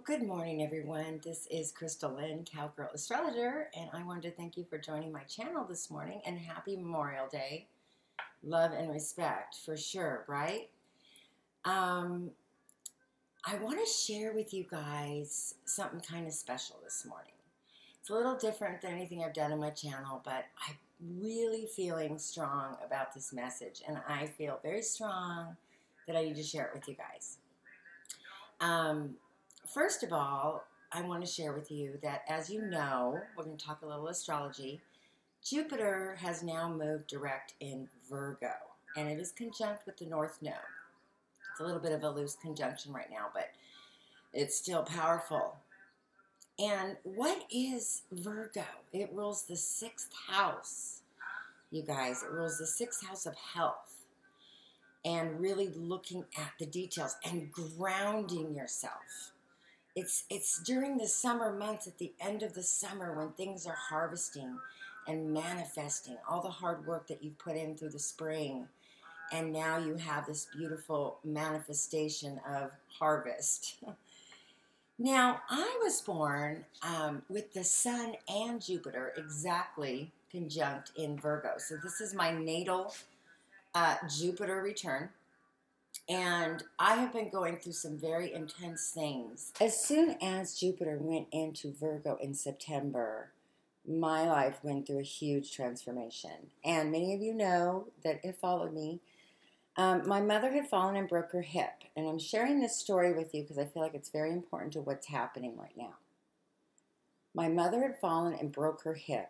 Good morning, everyone. This is Chrystal Lynn, Cowgirlastrologer, and I wanted to thank you for joining my channel this morning, and happy Memorial Day. Love and respect, for sure, right? I want to share with you guys something kind of special this morning. It's a little different than anything I've done on my channel, but I'm really feeling strong about this message, and I feel very strong that I need to share it with you guys. First of all, I want to share with you that, as you know, we're going to talk a little astrology. Jupiter has now moved direct in Virgo, and it is conjunct with the North Node. It's a little bit of a loose conjunction right now, but it's still powerful. And what is Virgo? It rules the 6th house, you guys. It rules the 6th house of health, and really looking at the details and grounding yourself. It's during the summer months, at the end of the summer, when things are harvesting and manifesting all the hard work that you've put in through the spring, and now you have this beautiful manifestation of harvest. Now, I was born with the Sun and Jupiter exactly conjunct in Virgo. So this is my natal Jupiter return. And I have been going through some very intense things. As soon as Jupiter went into Virgo in September, my life went through a huge transformation. And many of you know that have followed me. My mother had fallen and broke her hip. And I'm sharing this story with you because I feel like it's very important to what's happening right now. My mother had fallen and broke her hip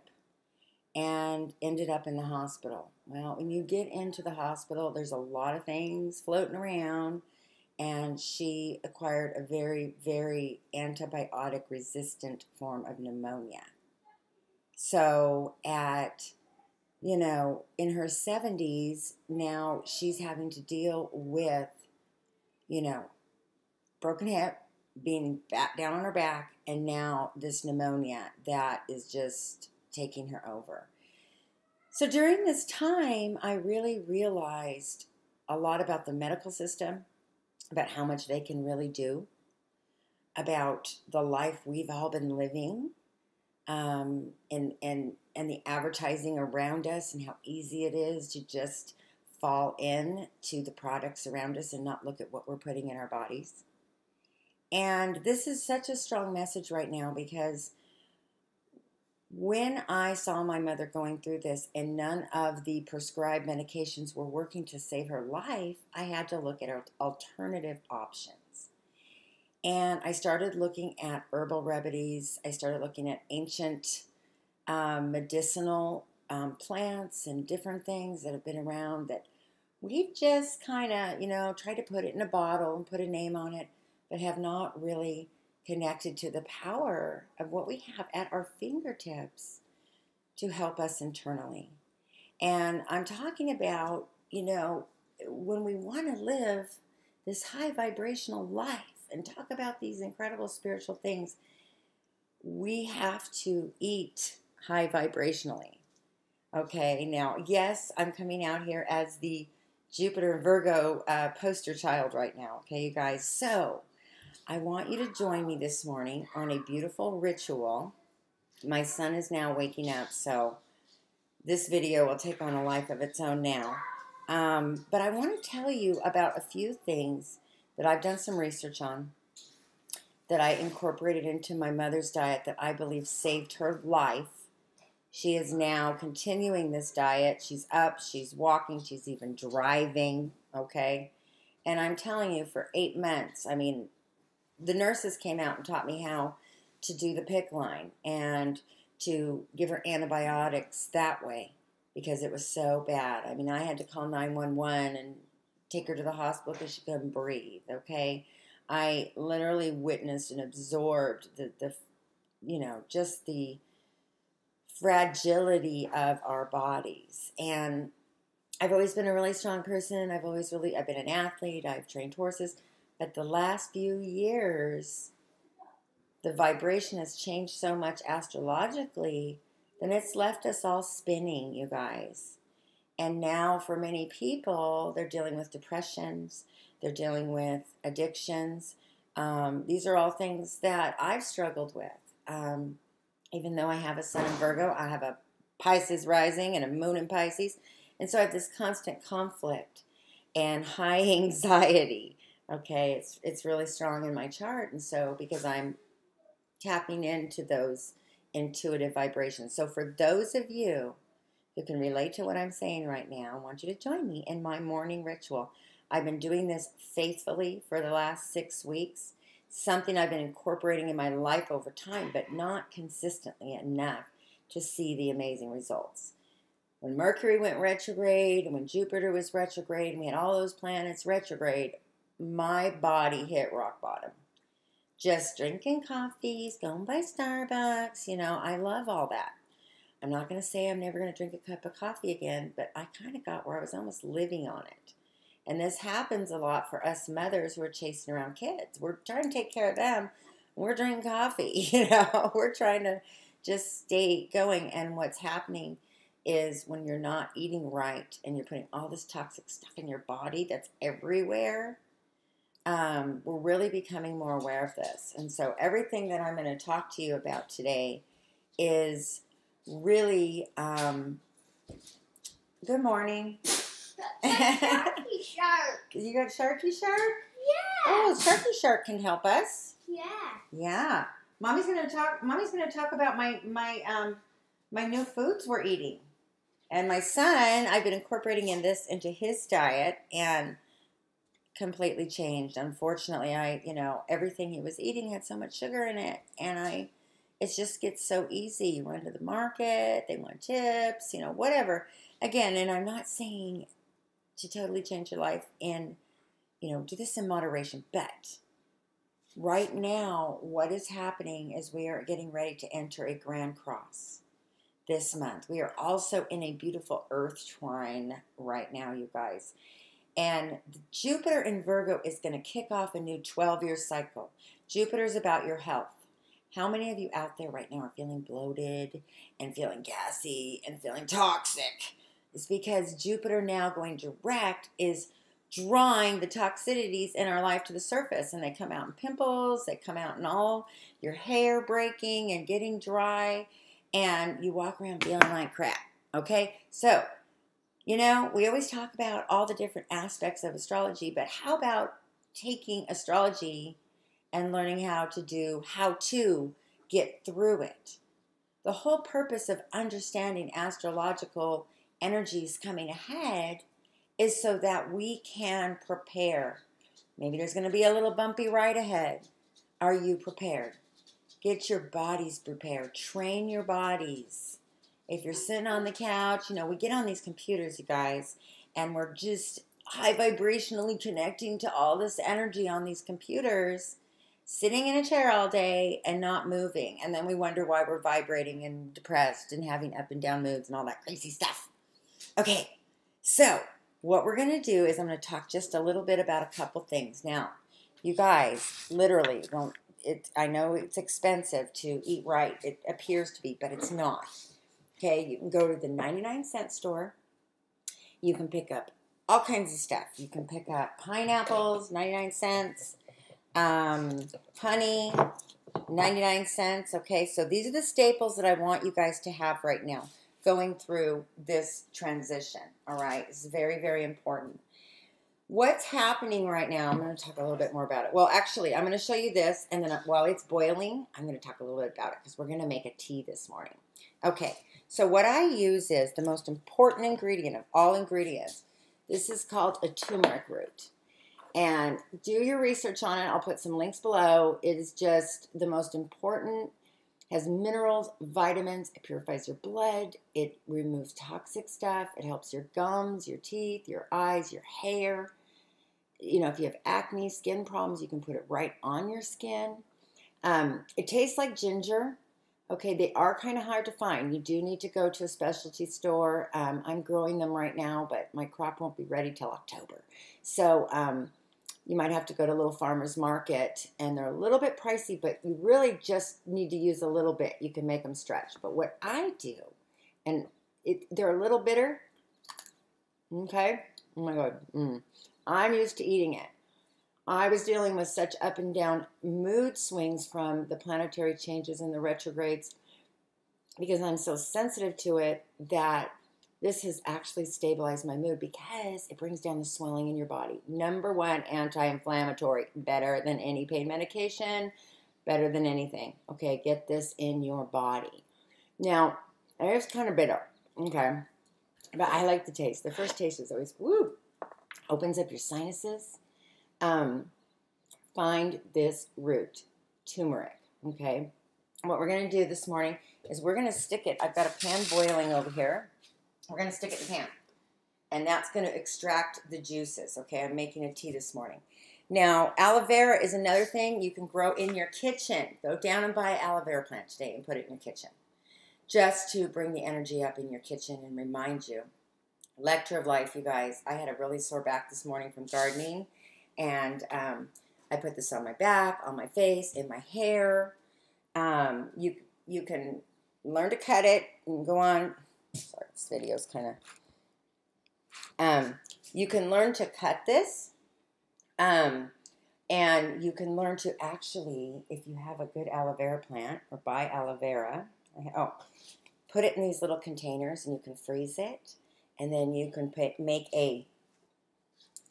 and ended up in the hospital. Well, when you get into the hospital, there's a lot of things floating around, and she acquired a very, very antibiotic-resistant form of pneumonia. So at, in her 70s, now she's having to deal with, broken hip, being down on her back, and now this pneumonia that is just taking her over. So during this time, I really realized a lot about the medical system, about how much they can really do, about the life we've all been living, and the advertising around us, and how easy it is to just fall in to the products around us and not look at what we're putting in our bodies. And this is such a strong message right now, because when I saw my mother going through this and none of the prescribed medications were working to save her life, I had to look at alternative options. And I started looking at herbal remedies. I started looking at ancient medicinal plants and different things that have been around that we've just kind of, tried to put it in a bottle and put a name on it, but have not really connected to the power of what we have at our fingertips to help us internally. And I'm talking about, when we want to live this high vibrational life and talk about these incredible spiritual things, we have to eat high vibrationally. Okay, now, yes, I'm coming out here as the Jupiter Virgo poster child right now, okay, you guys? So I want you to join me this morning on a beautiful ritual. My son is now waking up, so this video will take on a life of its own now. But I want to tell you about a few things that I've done some research on, that I incorporated into my mother's diet, that I believe saved her life. She is now continuing this diet. She's up, she's walking, she's even driving, okay? And I'm telling you, for 8 months, the nurses came out and taught me how to do the PICC line and to give her antibiotics that way, because it was so bad. I had to call 911 and take her to the hospital because she couldn't breathe, okay? I literally witnessed and absorbed just the fragility of our bodies. And I've always been a really strong person. I've been an athlete. I've trained horses. But the last few years, the vibration has changed so much astrologically, then it's left us all spinning, you guys. And now for many people, they're dealing with depressions, they're dealing with addictions, These are all things that I've struggled with. Even though I have a sun in Virgo, I have a Pisces rising and a moon in Pisces. And so I have this constant conflict and high anxiety. Okay, it's really strong in my chart. And so because I'm tapping into those intuitive vibrations. So for those of you who can relate to what I'm saying right now, I want you to join me in my morning ritual. I've been doing this faithfully for the last 6 weeks. Something I've been incorporating in my life over time, but not consistently enough to see the amazing results. When Mercury went retrograde and when Jupiter was retrograde and we had all those planets retrograde, my body hit rock bottom. Just drinking coffees, going by Starbucks, I love all that. I'm not going to say I'm never going to drink a cup of coffee again, but I kind of got where I was almost living on it. And this happens a lot for us mothers who are chasing around kids. We're trying to take care of them. We're drinking coffee, We're trying to just stay going. And what's happening is when you're not eating right and you're putting all this toxic stuff in your body that's everywhere, we're really becoming more aware of this. And so everything that I'm going to talk to you about today is really, good morning. Sharky Shark. You got Sharky Shark? Yeah. Oh, Sharky Shark can help us. Yeah. Yeah. Mommy's gonna talk about my new foods we're eating. And my son, I've been incorporating into his diet and completely changed. Unfortunately, everything he was eating had so much sugar in it, and it just gets so easy. You run to the market, they want chips, whatever. Again, and I'm not saying to totally change your life and, do this in moderation. But right now, what is happening is we are getting ready to enter a grand cross this month. We are also in a beautiful earth trine right now, you guys. And Jupiter in Virgo is going to kick off a new 12-year cycle. Jupiter's about your health. How many of you out there right now are feeling bloated and feeling gassy and feeling toxic? It's because Jupiter now going direct is drawing the toxicities in our life to the surface. And they come out in pimples. They come out in all your hair breaking and getting dry. And you walk around feeling like crap. Okay? So, we always talk about all the different aspects of astrology. But how about taking astrology and learning how to get through it? The whole purpose of understanding astrological energies coming ahead is so that we can prepare. Maybe there's going to be a little bumpy ride ahead. Are you prepared? Get your bodies prepared. Train your bodies. If you're sitting on the couch, we get on these computers, you guys, and we're just high vibrationally connecting to all this energy on these computers, sitting in a chair all day and not moving. And then we wonder why we're vibrating and depressed and having up and down moods and all that crazy stuff. Okay, so what we're going to do is I'm going to talk just a little bit about a couple things. Now, you guys, literally, I know it's expensive to eat right. It appears to be, but it's not. Okay, you can go to the 99-cent store. You can pick up all kinds of stuff. You can pick up pineapples, 99 cents. Honey, 99 cents. Okay, so these are the staples that I want you guys to have right now going through this transition. All right, this is very, very important. What's happening right now, I'm going to talk a little bit more about it. Well, actually, I'm going to show you this, and then while it's boiling, I'm going to talk a little bit about it because we're going to make a tea this morning. Okay, so what I use is the most important ingredient of all ingredients. This is called a turmeric root. And do your research on it. I'll put some links below. It is just the most important. Has minerals, vitamins. It purifies your blood. It removes toxic stuff. It helps your gums, your teeth, your eyes, your hair. If you have acne, skin problems, you can put it right on your skin. It tastes like ginger. Okay, they are kind of hard to find. You do need to go to a specialty store. I'm growing them right now, but my crop won't be ready till October. So you might have to go to a little farmer's market, and they're a little bit pricey, but you really just need to use a little bit. You can make them stretch. But what I do, and they're a little bitter, okay? Oh my God. I'm used to eating it. I was dealing with such up and down mood swings from the planetary changes and the retrogrades because I'm so sensitive to it that this has actually stabilized my mood because it brings down the swelling in your body. Number one, anti-inflammatory, better than any pain medication, better than anything. Okay, get this in your body. Now, it's kind of bitter, okay, but I like the taste. The first taste is always, woo, opens up your sinuses. Find this root, turmeric, okay? What we're going to do this morning is we're going to stick it. I've got a pan boiling over here. We're going to stick it in the pan, and that's going to extract the juices, okay? I'm making a tea this morning. Now, aloe vera is another thing you can grow in your kitchen. Go down and buy an aloe vera plant today and put it in your kitchen, just to bring the energy up in your kitchen and remind you. Lecture of life, you guys. I had a really sore back this morning from gardening, and I put this on my back, on my face, in my hair. You can learn to cut it and go on. Sorry, this video's kind of. You can learn to cut this, and you can learn to actually, if you have a good aloe vera plant or buy aloe vera, put it in these little containers and you can freeze it, and then you can make a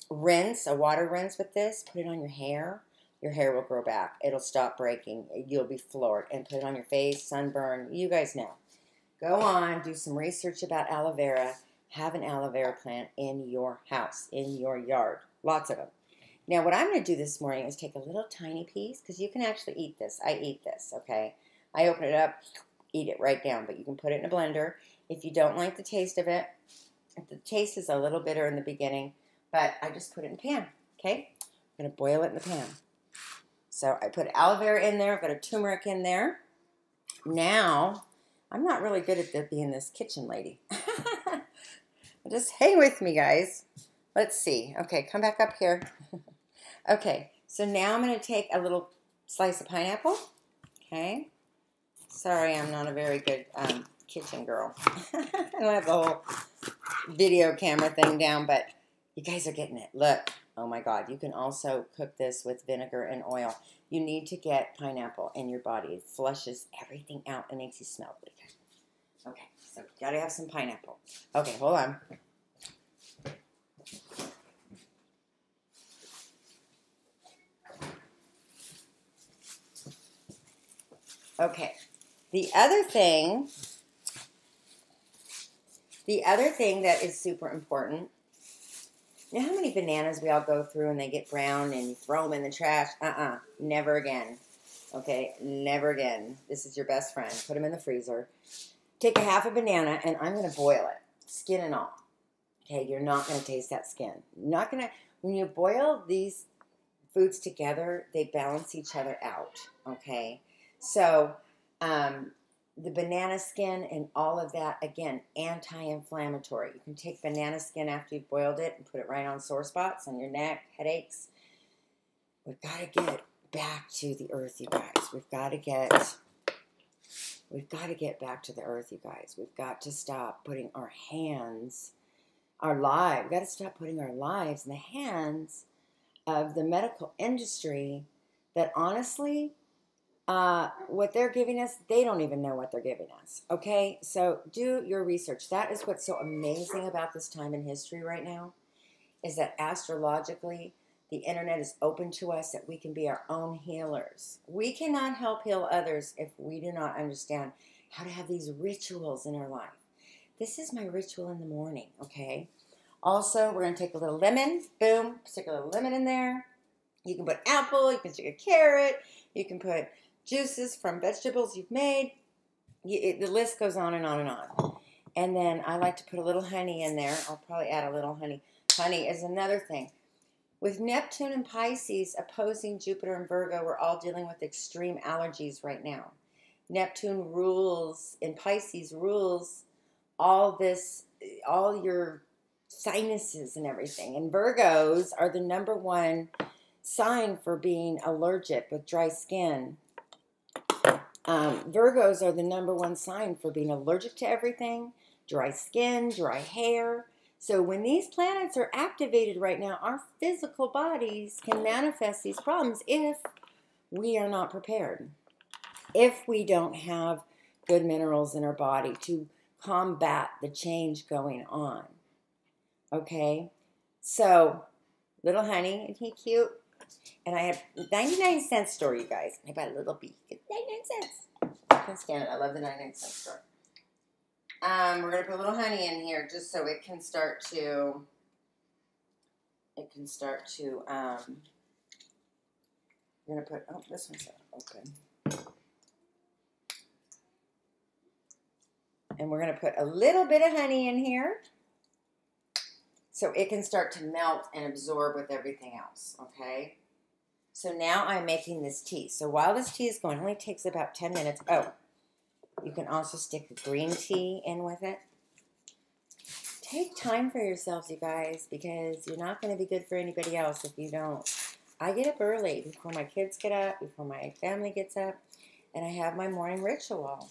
rinse, a water rinse with this. Put it on your hair. Your hair will grow back. It'll stop breaking. You'll be floored. And put it on your face, sunburn. You guys know. Go on, do some research about aloe vera. Have an aloe vera plant in your house, in your yard. Lots of them. Now, what I'm going to do this morning is take a little tiny piece, because you can actually eat this. I eat this, okay? I open it up, eat it right down, but you can put it in a blender. If you don't like the taste of it, the taste is a little bitter in the beginning, but I just put it in the pan, okay? I'm going to boil it in the pan. So I put aloe vera in there. I've got a turmeric in there. Now, I'm not really good at being this kitchen lady. Just hang with me, guys. Let's see. Okay, come back up here. Okay, so now I'm going to take a little slice of pineapple. Okay. Sorry, I'm not a very good kitchen girl. I don't have the whole video camera thing down, but you guys are getting it. Look. Oh my God, you can also cook this with vinegar and oil. You need to get pineapple in your body. It flushes everything out and makes you smell really good. Okay, so you gotta have some pineapple. Okay, hold on. Okay, the other thing that is super important. You know how many bananas we all go through and they get brown and you throw them in the trash? Never again. Okay, never again. This is your best friend. Put them in the freezer. Take a half a banana and I'm going to boil it, skin and all. Okay, you're not going to taste that skin. When you boil these foods together, they balance each other out. Okay, so the banana skin and all of that, again, anti-inflammatory. You can take banana skin after you've boiled it and put it right on sore spots on your neck, headaches. We've got to get back to the earth, you guys. We've got to get back to the earth, you guys. We've got to stop putting we've got to stop putting our lives in the hands of the medical industry that honestly, what they're giving us, they don't even know what they're giving us, okay? So do your research. That is what's so amazing about this time in history right now, is that astrologically, the internet is open to us, that we can be our own healers. We cannot help heal others if we do not understand how to have these rituals in our life. This is my ritual in the morning, okay? Also, we're going to take a little lemon. Boom, stick a little lemon in there. You can put apple, you can stick a carrot, you can put juices from vegetables you've made. The list goes on and on and on. And then I like to put a little honey in there. I'll probably add a little honey. Honey is another thing. With Neptune and Pisces opposing Jupiter and Virgo, we're all dealing with extreme allergies right now. Neptune rules, and Pisces rules all your sinuses and everything. And Virgos are the number one sign for being allergic with dry skin. Virgos are the number one sign for being allergic to everything, dry skin, dry hair. So when these planets are activated right now, our physical bodies can manifest these problems if we are not prepared. If we don't have good minerals in our body to combat the change going on. Okay? So, little honey, isn't he cute? And I have 99-cent store, you guys. I bought a little beak. 99 cents. I can stand it. I love the 99-cent store. We're going to put a little honey in here just so it can start to, we're going to put, oh, this one's open. And we're going to put a little bit of honey in here so it can start to melt and absorb with everything else, okay? So now I'm making this tea. So while this tea is going, it only takes about 10 minutes. Oh, you can also stick the green tea in with it. Take time for yourselves, you guys, because you're not going to be good for anybody else if you don't. I get up early before my kids get up, before my family gets up, and I have my morning ritual.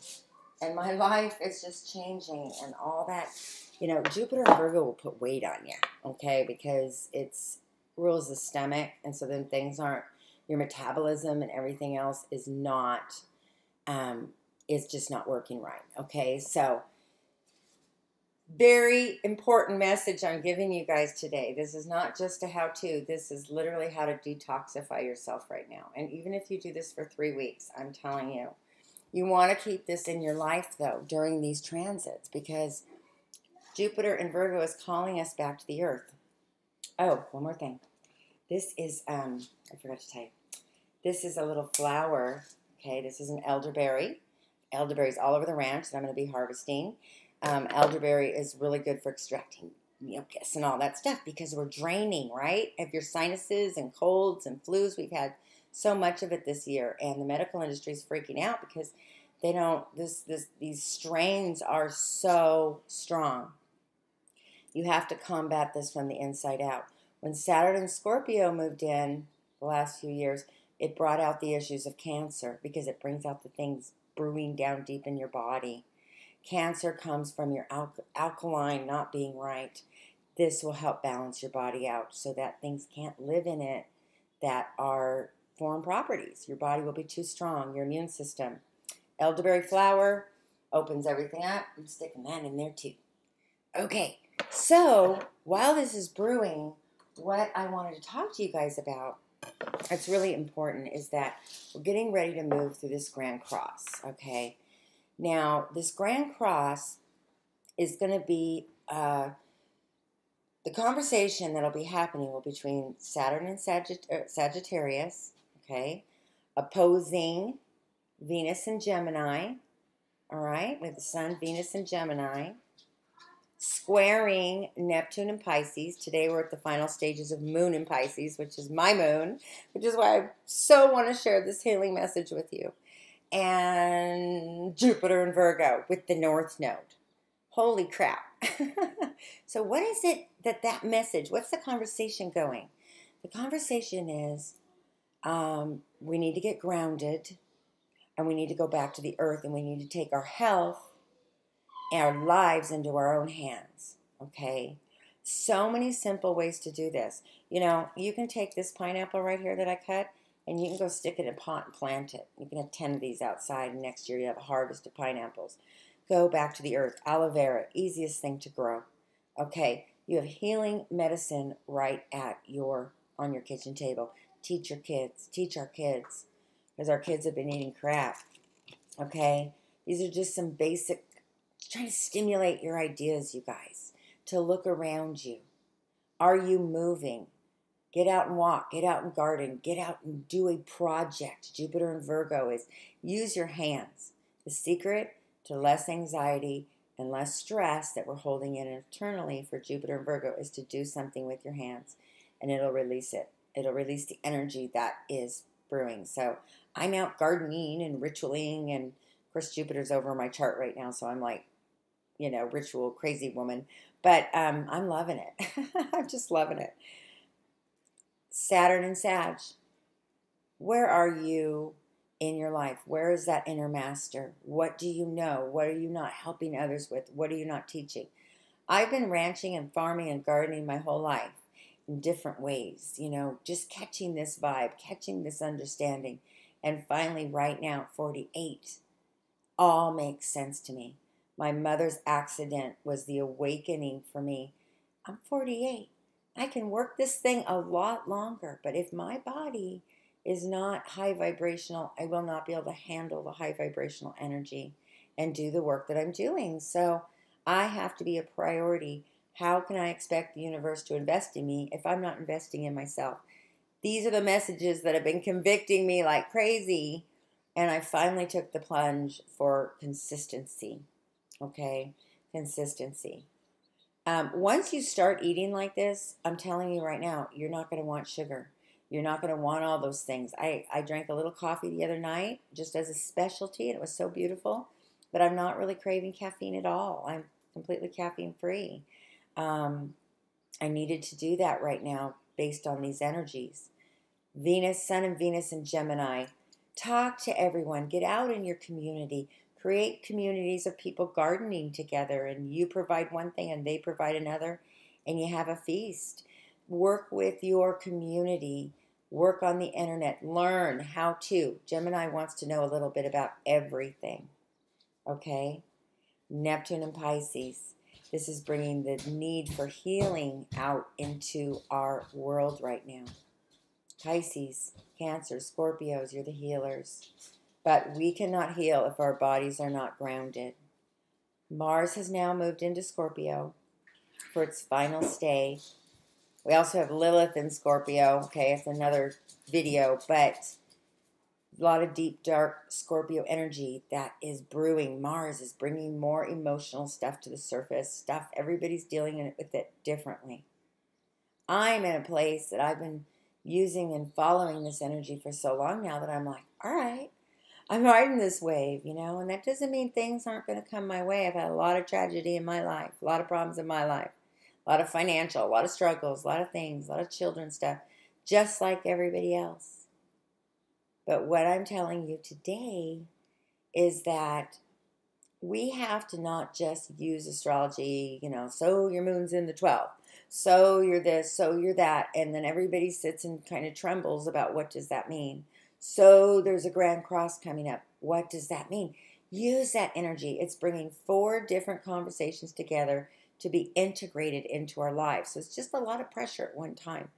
And my life is just changing and all that. You know, Jupiter and Virgo will put weight on you, okay, because it's rules the stomach, and so then things aren't, your metabolism and everything else is not, is just not working right, okay? So, very important message I'm giving you guys today. This is not just a how-to. This is literally how to detoxify yourself right now. And even if you do this for 3 weeks, I'm telling you, you want to keep this in your life, though, during these transits, because Jupiter and Virgo is calling us back to the earth. Oh, one more thing. This is, I forgot to tell you, this is a little flower, okay? This is an elderberry. Elderberry's all over the ranch that I'm going to be harvesting. Elderberry is really good for extracting mucus and all that stuff because we're draining, right? Of your sinuses and colds and flus. We've had so much of it this year, and the medical industry is freaking out because they don't, these strains are so strong. You have to combat this from the inside out. When Saturn and Scorpio moved in the last few years, it brought out the issues of cancer because it brings out the things brewing down deep in your body. Cancer comes from your alkaline not being right. This will help balance your body out so that things can't live in it that are foreign properties. Your body will be too strong, your immune system. Elderberry flower opens everything up. I'm sticking that in there too. Okay, so while this is brewing, what I wanted to talk to you guys about, it's really important, is that we're getting ready to move through this Grand Cross, okay? Now, this Grand Cross is going to be, the conversation that will be happening will be between Saturn and Sagittarius, okay, opposing Venus and Gemini, all right, with the Sun, Venus, and Gemini, squaring Neptune and Pisces. Today we're at the final stages of Moon in Pisces, which is my moon, which is why I so want to share this healing message with you. And Jupiter and Virgo with the North Node. Holy crap. So what is it that message, what's the conversation going? The conversation is we need to get grounded, and we need to go back to the earth, and we need to take our health and our lives into our own hands, okay? So many simple ways to do this. You know, you can take this pineapple right here that I cut, and you can go stick it in a pot and plant it. You can have 10 of these outside, and next year you have a harvest of pineapples. Go back to the earth. Aloe vera, easiest thing to grow. Okay, you have healing medicine right on your kitchen table. Teach our kids, because our kids have been eating crap. Okay, these are just some basic, trying to stimulate your ideas, you guys, to look around you. Are you moving? Get out and walk. Get out and garden. Get out and do a project. Jupiter and Virgo is use your hands. The secret to less anxiety and less stress that we're holding in internally for Jupiter and Virgo is to do something with your hands, and it'll release it. It'll release the energy that is brewing. So I'm out gardening and ritualing, and of course Jupiter's over my chart right now, so I'm like, you know, ritual crazy woman. But I'm loving it. I'm just loving it. Saturn and Sag, where are you in your life? Where is that inner master? What do you know? What are you not helping others with? What are you not teaching? I've been ranching and farming and gardening my whole life in different ways, you know, just catching this vibe, catching this understanding. And finally, right now, at 48, all makes sense to me. My mother's accident was the awakening for me. I'm 48. I can work this thing a lot longer, but if my body is not high vibrational, I will not be able to handle the high vibrational energy and do the work that I'm doing. So I have to be a priority. How can I expect the universe to invest in me if I'm not investing in myself? These are the messages that have been convicting me like crazy. And I finally took the plunge for consistency. Okay? Consistency. Once you start eating like this, I'm telling you right now, you're not going to want sugar. You're not going to want all those things. I drank a little coffee the other night just as a specialty, and it was so beautiful. But I'm not really craving caffeine at all. I'm completely caffeine free. I needed to do that right now based on these energies. Venus, Sun and Venus in Gemini. Talk to everyone. Get out in your community. Create communities of people gardening together, and you provide one thing and they provide another, and you have a feast. Work with your community. Work on the internet. Learn how to. Gemini wants to know a little bit about everything. Okay? Neptune and Pisces. This is bringing the need for healing out into our world right now. Pisces, Cancer, Scorpios, you're the healers. But we cannot heal if our bodies are not grounded. Mars has now moved into Scorpio for its final stay. We also have Lilith in Scorpio. Okay, it's another video, but a lot of deep, dark Scorpio energy that is brewing. Mars is bringing more emotional stuff to the surface, stuff everybody's dealing with it differently. I'm in a place that I've been using and following this energy for so long now that I'm like, all right, I'm riding this wave, you know, and that doesn't mean things aren't going to come my way. I've had a lot of tragedy in my life, a lot of problems in my life, a lot of financial, a lot of struggles, a lot of things, a lot of children stuff, just like everybody else. But what I'm telling you today is that we have to not just use astrology, you know, so your moon's in the 12th, so you're this, so you're that, and then everybody sits and kind of trembles about what does that mean. So there's a grand cross coming up. What does that mean? Use that energy. It's bringing 4 different conversations together to be integrated into our lives. So it's just a lot of pressure at one time.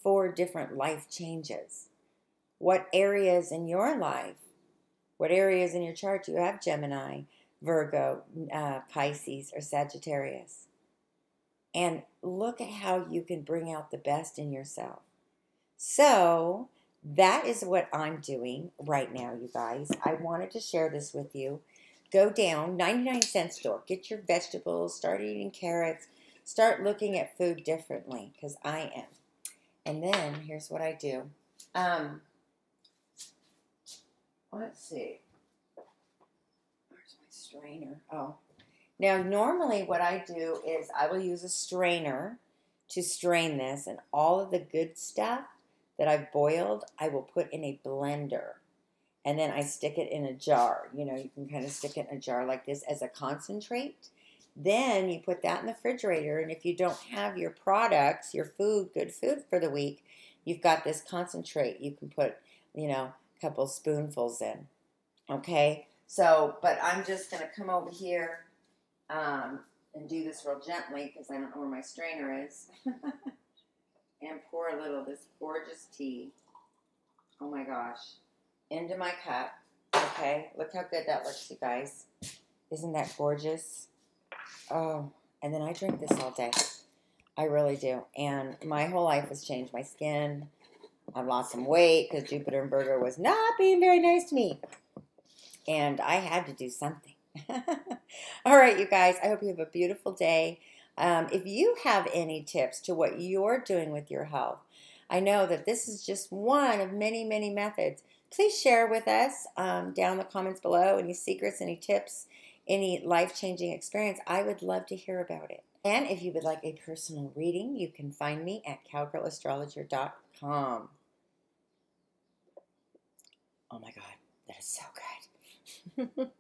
4 different life changes. What areas in your life, what areas in your chart do you have Gemini, Virgo, Pisces, or Sagittarius? And look at how you can bring out the best in yourself. So that is what I'm doing right now, you guys. I wanted to share this with you. Go down, 99-cent store. Get your vegetables. Start eating carrots. Start looking at food differently, because I am. And then, here's what I do. Let's see. Where's my strainer? Oh. Now, normally what I do is I will use a strainer to strain this, and all of the good stuff that I've boiled, I will put in a blender. And then I stick it in a jar. You know, you can kind of stick it in a jar like this as a concentrate. Then you put that in the refrigerator, and if you don't have your products, your food, good food for the week, you've got this concentrate. You can put, you know, a couple spoonfuls in. Okay? So, but I'm just going to come over here and do this real gently because I don't know where my strainer is. And pour a little of this gorgeous tea. Oh my gosh. Into my cup. Okay. Look how good that looks, you guys. Isn't that gorgeous? Oh. And then I drink this all day. I really do. And my whole life has changed. My skin. I've lost some weight because Jupiter and Virgo was not being very nice to me. And I had to do something. All right, you guys. I hope you have a beautiful day. If you have any tips to what you're doing with your health, I know that this is just one of many, many methods. Please share with us down in the comments below any secrets, any tips, any life-changing experience. I would love to hear about it. And if you would like a personal reading, you can find me at Cowgirlastrologer.com. Oh my God, that is so good.